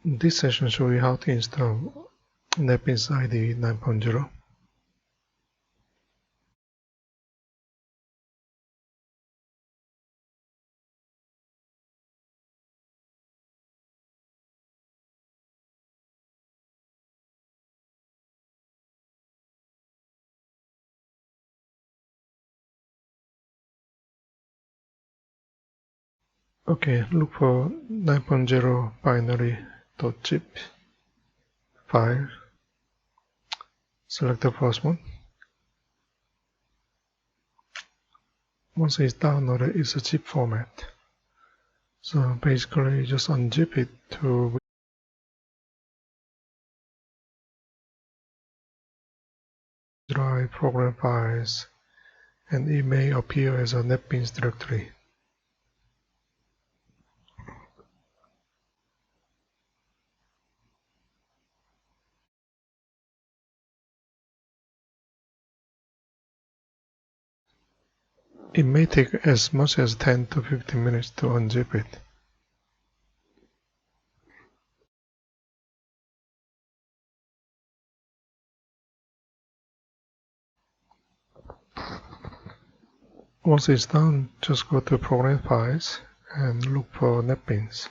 This session shows you how to install NetBeans IDE 9.0. Okay, look for 9.0 binary.zip file. Select the first one. Once it's downloaded, it's a zip format. So basically, you just unzip it to drive program files, and it may appear as a NetBeans directory. It may take as much as 10 to 15 minutes to unzip it. Once it's done, just go to Program Files and look for NetBeans.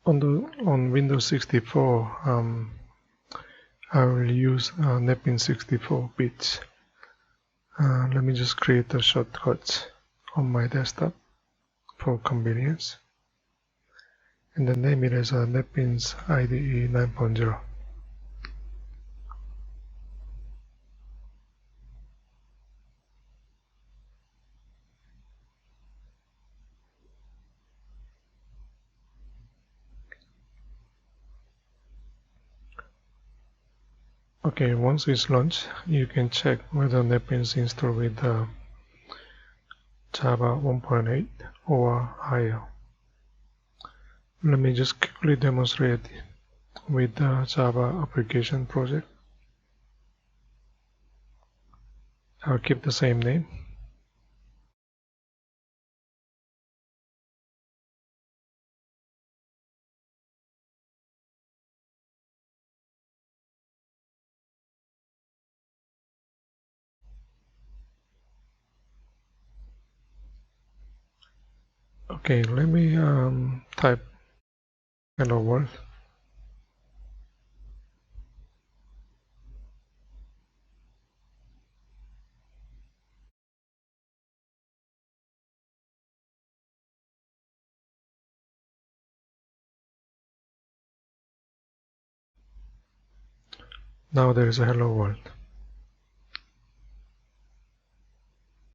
On Windows 64, I will use NetBeans 64 bits. Let me just create the shortcuts on my desktop for convenience, and then name it as NetBeans IDE 9.0. Okay, once it's launched, you can check whether NetBeans installed with Java 1.8 or higher. Let me just quickly demonstrate with the Java application project. I'll keep the same name. Okay, let me type hello world. Now there is a hello world.